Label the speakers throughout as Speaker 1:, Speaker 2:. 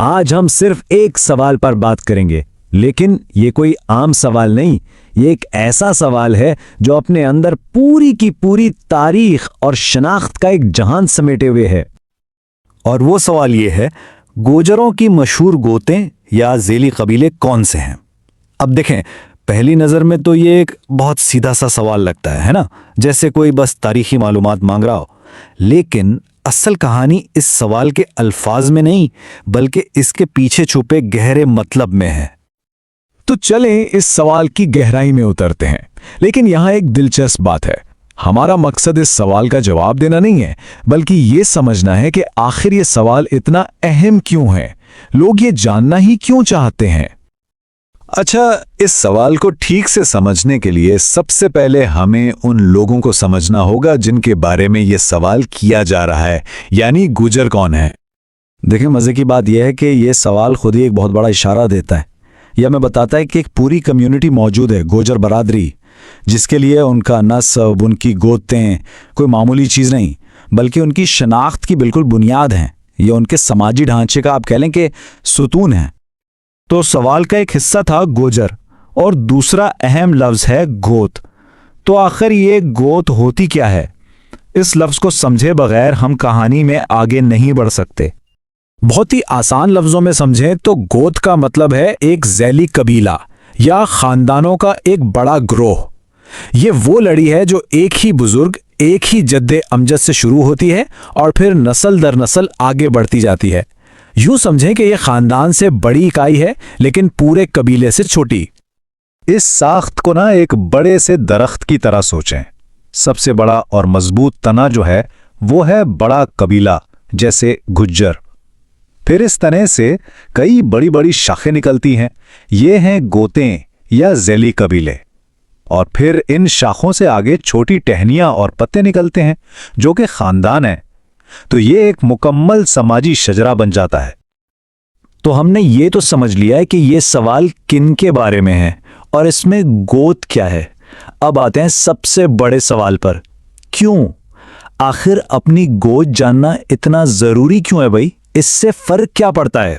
Speaker 1: آج ہم صرف ایک سوال پر بات کریں گے، لیکن یہ کوئی عام سوال نہیں، یہ ایک ایسا سوال ہے جو اپنے اندر پوری کی پوری تاریخ اور شناخت کا ایک جہان سمیٹے ہوئے ہے۔
Speaker 2: اور وہ سوال یہ ہے، گوجروں کی مشہور گوتیں یا ذیلی قبیلے کون سے ہیں؟ اب دیکھیں، پہلی نظر میں تو یہ ایک بہت سیدھا سا سوال لگتا ہے نا، جیسے کوئی بس تاریخی معلومات مانگ رہا ہو، لیکن اصل کہانی اس سوال کے الفاظ میں نہیں بلکہ اس کے پیچھے چھپے گہرے مطلب میں ہے۔
Speaker 1: تو چلیں اس سوال کی گہرائی میں اترتے ہیں، لیکن یہاں ایک دلچسپ بات ہے۔ ہمارا مقصد اس سوال کا جواب دینا نہیں ہے، بلکہ یہ سمجھنا ہے کہ آخر یہ سوال اتنا اہم کیوں ہے، لوگ یہ جاننا ہی کیوں چاہتے ہیں۔
Speaker 3: اچھا، اس سوال کو ٹھیک سے سمجھنے کے لیے سب سے پہلے ہمیں ان لوگوں کو سمجھنا ہوگا جن کے بارے میں یہ سوال کیا جا رہا ہے، یعنی گوجر کون ہے۔
Speaker 2: دیکھیں، مزے کی بات یہ ہے کہ یہ سوال خود ہی ایک بہت بڑا اشارہ دیتا ہے، یا میں بتاتا ہے کہ ایک پوری کمیونٹی موجود ہے، گوجر برادری، جس کے لیے ان کا نسب، ان کی گوتیں کوئی معمولی چیز نہیں بلکہ ان کی شناخت کی بالکل بنیاد ہیں، یہ ان کے سماجی ڈھانچے کا آپ کہہ لیں کہ ستون ہے۔ تو سوال کا ایک حصہ تھا گوجر، اور دوسرا اہم لفظ ہے گوت۔ تو آخر یہ گوت ہوتی کیا ہے؟ اس لفظ کو سمجھے بغیر ہم کہانی میں آگے نہیں بڑھ سکتے۔
Speaker 1: بہت ہی آسان لفظوں میں سمجھیں تو گوت کا مطلب ہے ایک ذیلی قبیلہ یا خاندانوں کا ایک بڑا گروہ۔ یہ وہ لڑی ہے جو ایک ہی بزرگ، ایک ہی جد امجد سے شروع ہوتی ہے اور پھر نسل در نسل آگے بڑھتی جاتی ہے۔ یوں سمجھیں کہ یہ خاندان سے بڑی اکائی ہے لیکن پورے قبیلے سے چھوٹی۔
Speaker 3: اس ساخت کو ایک بڑے سے درخت کی طرح سوچیں۔ سب سے بڑا اور مضبوط تنا جو ہے وہ ہے بڑا قبیلہ، جیسے گجر۔ پھر اس تنے سے کئی بڑی بڑی شاخیں نکلتی ہیں، یہ ہیں گوتیں یا ذیلی قبیلے۔ اور پھر ان شاخوں سے آگے چھوٹی ٹہنیاں اور پتے نکلتے ہیں جو کہ خاندان ہیں۔ تو یہ ایک مکمل سماجی شجرہ بن جاتا ہے۔
Speaker 2: تو ہم نے یہ تو سمجھ لیا ہے کہ یہ سوال کن کے بارے میں ہے اور اس میں گوت کیا ہے۔ اب آتے ہیں سب سے بڑے سوال پر، کیوں؟ آخر اپنی گوت جاننا اتنا ضروری کیوں ہے بھائی؟ اس سے فرق کیا پڑتا ہے؟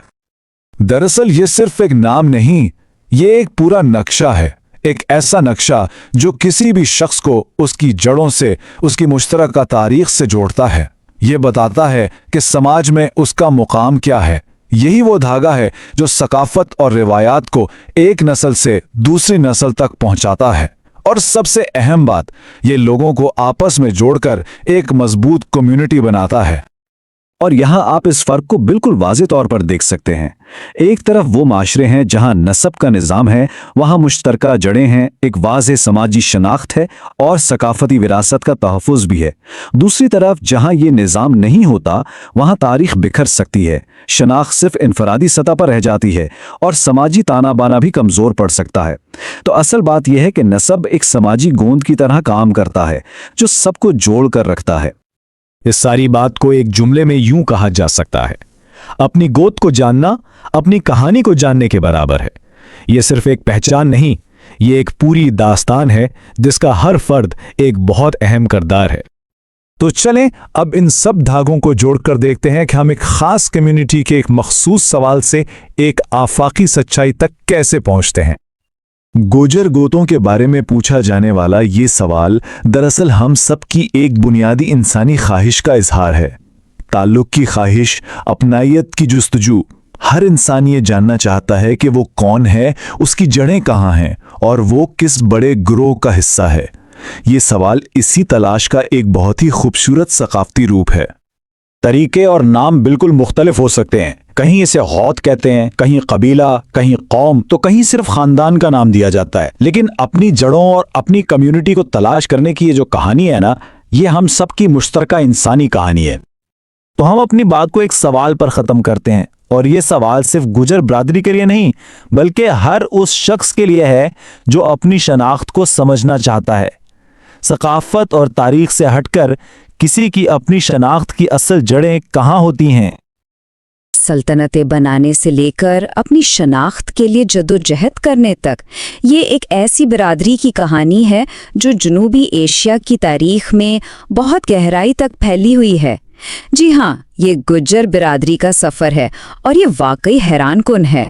Speaker 1: دراصل یہ صرف ایک نام نہیں، یہ ایک پورا نقشہ ہے، ایک ایسا نقشہ جو کسی بھی شخص کو اس کی جڑوں سے، اس کی مشترکہ تاریخ سے جوڑتا ہے۔ یہ بتاتا ہے کہ سماج میں اس کا مقام کیا ہے۔ یہی وہ دھاگا ہے جو ثقافت اور روایات کو ایک نسل سے دوسری نسل تک پہنچاتا ہے، اور سب سے اہم بات، یہ لوگوں کو آپس میں جوڑ کر ایک مضبوط کمیونٹی بناتا ہے۔
Speaker 2: اور یہاں آپ اس فرق کو بالکل واضح طور پر دیکھ سکتے ہیں۔ ایک طرف وہ معاشرے ہیں جہاں نسب کا نظام ہے، وہاں مشترکہ جڑیں ہیں، ایک واضح سماجی شناخت ہے اور ثقافتی وراثت کا تحفظ بھی ہے۔ دوسری طرف جہاں یہ نظام نہیں ہوتا، وہاں تاریخ بکھر سکتی ہے، شناخت صرف انفرادی سطح پر رہ جاتی ہے اور سماجی تانا بانا بھی کمزور پڑ سکتا ہے۔ تو اصل بات یہ ہے کہ نسب ایک سماجی گوند کی طرح کام کرتا ہے جو سب کو جوڑ کر رکھتا ہے۔
Speaker 1: اس ساری بات کو ایک جملے میں یوں کہا جا سکتا ہے، اپنی گوت کو جاننا اپنی کہانی کو جاننے کے برابر ہے۔ یہ صرف ایک پہچان نہیں، یہ ایک پوری داستان ہے جس کا ہر فرد ایک بہت اہم کردار ہے۔ تو چلیں اب ان سب دھاگوں کو جوڑ کر دیکھتے ہیں کہ ہم ایک خاص کمیونٹی کے ایک مخصوص سوال سے ایک آفاقی سچائی تک کیسے پہنچتے ہیں۔ گوجر گوتوں کے بارے میں پوچھا جانے والا یہ سوال دراصل ہم سب کی ایک بنیادی انسانی خواہش کا اظہار ہے۔ تعلق کی خواہش، اپنائیت کی جستجو۔ ہر انسان یہ جاننا چاہتا ہے کہ وہ کون ہے، اس کی جڑیں کہاں ہیں اور وہ کس بڑے گروہ کا حصہ ہے۔ یہ سوال اسی تلاش کا ایک بہت ہی خوبصورت ثقافتی روپ ہے۔
Speaker 2: طریقے اور نام بالکل مختلف ہو سکتے ہیں، کہیں اسے غوت کہتے ہیں، کہیں قبیلہ، کہیں قوم، تو کہیں صرف خاندان کا نام دیا جاتا ہے، لیکن اپنی جڑوں اور اپنی کمیونٹی کو تلاش کرنے کی یہ جو کہانی ہے نا، یہ ہم سب کی مشترکہ انسانی کہانی ہے۔ تو ہم اپنی بات کو ایک سوال پر ختم کرتے ہیں، اور یہ سوال صرف گجر برادری کے لیے نہیں بلکہ ہر اس شخص کے لیے ہے جو اپنی شناخت کو سمجھنا چاہتا ہے۔ ثقافت اور تاریخ سے ہٹ کر کسی کی اپنی شناخت کی اصل جڑیں کہاں ہوتی ہیں؟
Speaker 4: سلطنتیں بنانے سے لے کر اپنی شناخت کے لیے جدوجہد کرنے تک، یہ ایک ایسی برادری کی کہانی ہے جو جنوبی ایشیا کی تاریخ میں بہت گہرائی تک پھیلی ہوئی ہے۔ جی ہاں، یہ گجر برادری کا سفر ہے اور یہ واقعی حیران کن ہے۔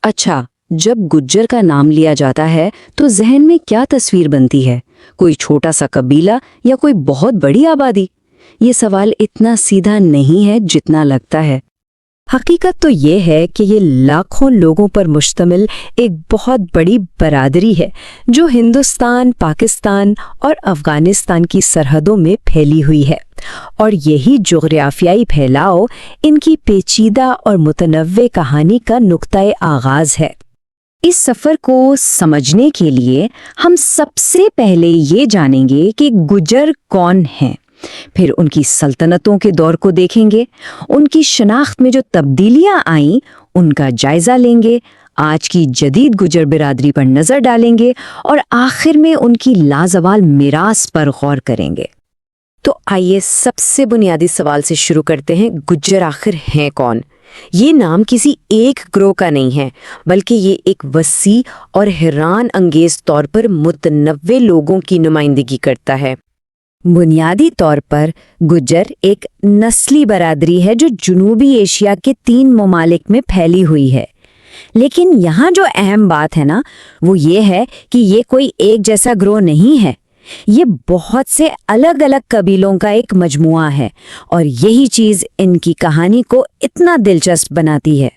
Speaker 4: اچھا، جب گجر کا نام لیا جاتا ہے تو ذہن میں کیا تصویر بنتی ہے؟ کوئی چھوٹا سا قبیلہ یا کوئی بہت بڑی آبادی؟ یہ سوال اتنا سیدھا نہیں ہے جتنا لگتا ہے۔ حقیقت تو یہ ہے کہ یہ لاکھوں لوگوں پر مشتمل ایک بہت بڑی برادری ہے جو ہندوستان، پاکستان اور افغانستان کی سرحدوں میں پھیلی ہوئی ہے، اور یہی جغرافیائی پھیلاؤ ان کی پیچیدہ اور متنوع کہانی کا نقطۂ آغاز ہے۔ اس سفر کو سمجھنے کے لیے ہم سب سے پہلے یہ جانیں گے کہ گجر کون ہیں، پھر ان کی سلطنتوں کے دور کو دیکھیں گے، ان کی شناخت میں جو تبدیلیاں آئیں ان کا جائزہ لیں گے، آج کی جدید گجر برادری پر نظر ڈالیں گے، اور آخر میں ان کی لازوال میراث پر غور کریں گے۔ تو آئیے سب سے بنیادی سوال سے شروع کرتے ہیں، گجر آخر ہیں کون؟ یہ نام کسی ایک گروہ کا نہیں ہے، بلکہ یہ ایک وسیع اور حیران انگیز طور پر متنوع لوگوں کی نمائندگی کرتا ہے۔ بنیادی طور پر گجر ایک نسلی برادری ہے جو جنوبی ایشیا کے 3 ممالک میں پھیلی ہوئی ہے، لیکن یہاں جو اہم بات ہے نا وہ یہ ہے کہ یہ کوئی ایک جیسا گروہ نہیں ہے، یہ بہت سے الگ الگ قبیلوں کا ایک مجموعہ ہے، اور یہی چیز ان کی کہانی کو اتنا دلچسپ بناتی ہے۔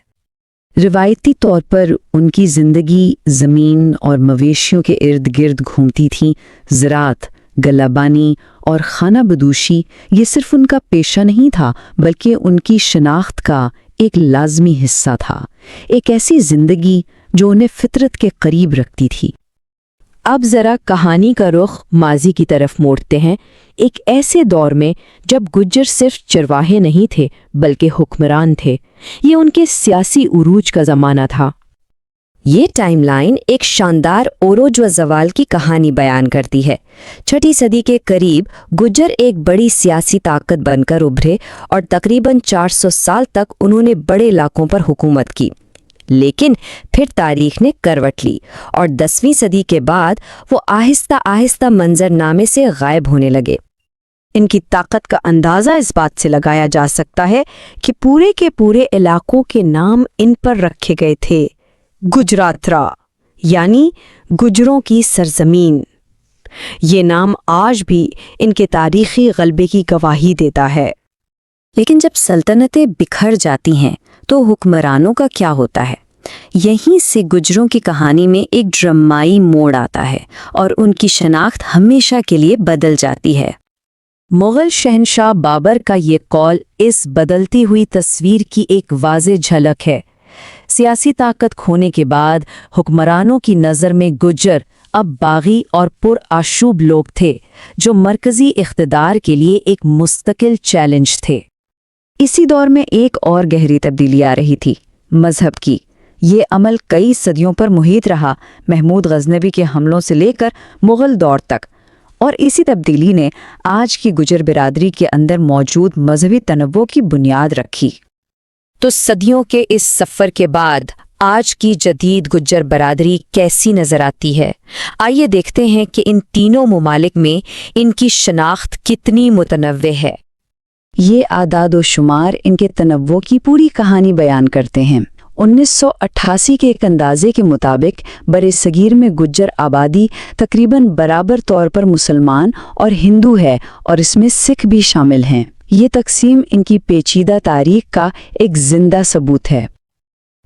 Speaker 4: روایتی طور پر ان کی زندگی زمین اور مویشیوں کے ارد گرد گھومتی تھی۔ زراعت، گلابانی اور خانہ بدوشی یہ صرف ان کا پیشہ نہیں تھا بلکہ ان کی شناخت کا ایک لازمی حصہ تھا، ایک ایسی زندگی جو انہیں فطرت کے قریب رکھتی تھی۔ اب ذرا کہانی کا رخ ماضی کی طرف موڑتے ہیں، ایک ایسے دور میں جب گجر صرف چرواہے نہیں تھے بلکہ حکمران تھے۔ یہ ان کے سیاسی عروج کا زمانہ تھا۔ یہ ٹائم لائن ایک شاندار عروج و زوال کی کہانی بیان کرتی ہے۔ 6 صدی کے قریب گجر ایک بڑی سیاسی طاقت بن کر ابھرے اور تقریباً 400 سال تک انہوں نے بڑے علاقوں پر حکومت کی، لیکن پھر تاریخ نے کروٹ لی اور 10ویں صدی کے بعد وہ آہستہ آہستہ منظر نامے سے غائب ہونے لگے۔ ان کی طاقت کا اندازہ اس بات سے لگایا جا سکتا ہے کہ پورے کے پورے علاقوں کے نام ان پر رکھے گئے تھے۔ گجراترا یعنی گجروں کی سرزمین، یہ نام آج بھی ان کے تاریخی غلبے کی گواہی دیتا ہے۔ لیکن جب سلطنتیں بکھر جاتی ہیں تو حکمرانوں کا کیا ہوتا ہے؟ یہیں سے گجروں کی کہانی میں ایک ڈرامائی موڑ آتا ہے اور ان کی شناخت ہمیشہ کے لیے بدل جاتی ہے۔ مغل شہنشاہ بابر کا یہ قول اس بدلتی ہوئی تصویر کی ایک واضح جھلک ہے۔ سیاسی طاقت کھونے کے بعد حکمرانوں کی نظر میں گجر اب باغی اور پرآشوب لوگ تھے جو مرکزی اقتدار کے لیے ایک مستقل چیلنج تھے۔ اسی دور میں ایک اور گہری تبدیلی آ رہی تھی، مذہب کی۔ یہ عمل کئی صدیوں پر محیط رہا، محمود غزنوی کے حملوں سے لے کر مغل دور تک، اور اسی تبدیلی نے آج کی گجر برادری کے اندر موجود مذہبی تنوع کی بنیاد رکھی۔ تو صدیوں کے اس سفر کے بعد آج کی جدید گجر برادری کیسی نظر آتی ہے؟ آئیے دیکھتے ہیں کہ ان تینوں ممالک میں ان کی شناخت کتنی متنوع ہے۔ یہ اعداد و شمار ان کے تنوع کی پوری کہانی بیان کرتے ہیں۔ 1988 کے ایک اندازے کے مطابق برصغیر میں گجر آبادی تقریباً برابر طور پر مسلمان اور ہندو ہے، اور اس میں سکھ بھی شامل ہیں۔ یہ تقسیم ان کی پیچیدہ تاریخ کا ایک زندہ ثبوت ہے۔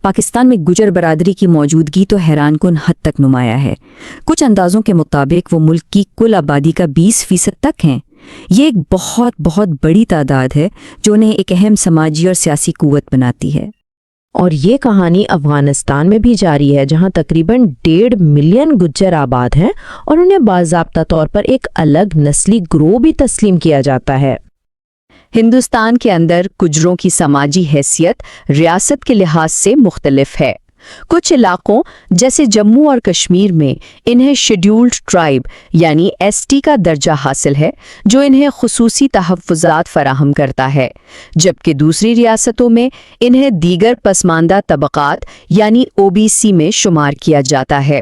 Speaker 4: پاکستان میں گجر برادری کی موجودگی تو حیران کن حد تک نمایاں ہے۔ کچھ اندازوں کے مطابق وہ ملک کی کل آبادی کا 20% تک ہیں۔ یہ ایک بہت بہت بڑی تعداد ہے جو انہیں ایک اہم سماجی اور سیاسی قوت بناتی ہے۔ اور یہ کہانی افغانستان میں بھی جاری ہے، جہاں تقریباً 1.5 ملین گجر آباد ہیں اور انہیں باضابطہ طور پر ایک الگ نسلی گروہ بھی تسلیم کیا جاتا ہے۔ ہندوستان کے اندر گجروں کی سماجی حیثیت ریاست کے لحاظ سے مختلف ہے۔ کچھ علاقوں جیسے جموں اور کشمیر میں انہیں شیڈیولڈ ٹرائب یعنی ST کا درجہ حاصل ہے، جو انہیں خصوصی تحفظات فراہم کرتا ہے، جبکہ دوسری ریاستوں میں انہیں دیگر پسماندہ طبقات یعنی OBC میں شمار کیا جاتا ہے۔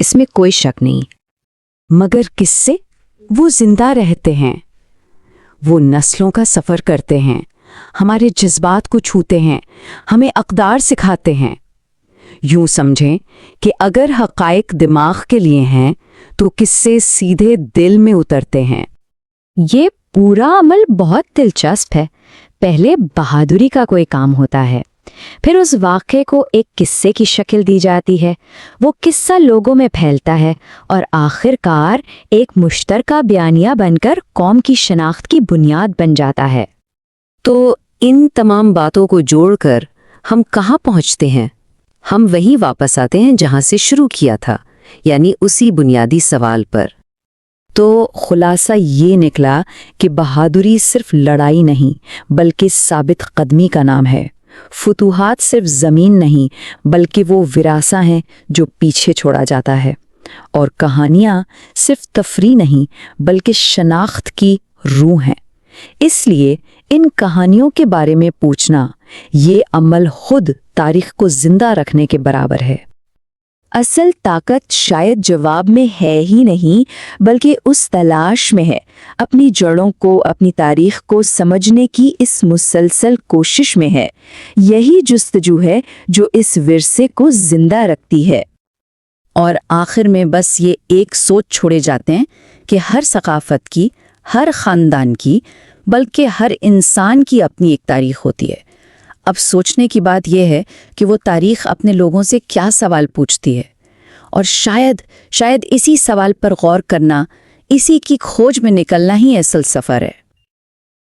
Speaker 4: اس میں کوئی شک نہیں، مگر قصے وہ زندہ رہتے ہیں، وہ نسلوں کا سفر کرتے ہیں، ہمارے جذبات کو چھوتے ہیں، ہمیں اقدار سکھاتے ہیں۔ یوں سمجھیں کہ اگر حقائق دماغ کے لیے ہیں تو قصے سیدھے دل میں اترتے ہیں۔ یہ پورا عمل بہت دلچسپ ہے۔ پہلے بہادری کا کوئی کام ہوتا ہے، پھر اس واقعے کو ایک قصے کی شکل دی جاتی ہے، وہ قصہ لوگوں میں پھیلتا ہے اور آخر کار ایک مشترکہ بیانیہ بن کر قوم کی شناخت کی بنیاد بن جاتا ہے۔ تو ان تمام باتوں کو جوڑ کر ہم کہاں پہنچتے ہیں؟ ہم وہیں واپس آتے ہیں جہاں سے شروع کیا تھا، یعنی اسی بنیادی سوال پر۔ تو خلاصہ یہ نکلا کہ بہادری صرف لڑائی نہیں بلکہ ثابت قدمی کا نام ہے۔ فتوحات صرف زمین نہیں بلکہ وہ وراثہ ہیں جو پیچھے چھوڑا جاتا ہے، اور کہانیاں صرف تفریح نہیں بلکہ شناخت کی روح ہیں۔ اس لیے ان کہانیوں کے بارے میں پوچھنا، یہ عمل خود تاریخ کو زندہ رکھنے کے برابر ہے۔ اصل طاقت شاید جواب میں ہے ہی نہیں بلکہ اس تلاش میں ہے، اپنی جڑوں کو، اپنی تاریخ کو سمجھنے کی اس مسلسل کوشش میں ہے۔ یہی جستجو ہے جو اس ورثے کو زندہ رکھتی ہے۔ اور آخر میں بس یہ ایک سوچ چھوڑے جاتے ہیں کہ ہر ثقافت کی، ہر خاندان کی، بلکہ ہر انسان کی اپنی ایک تاریخ ہوتی ہے۔ اب سوچنے کی بات یہ ہے کہ وہ تاریخ اپنے لوگوں سے کیا سوال پوچھتی ہے، اور شاید اسی سوال پر غور کرنا، اسی کی کھوج میں نکلنا ہی اصل سفر ہے۔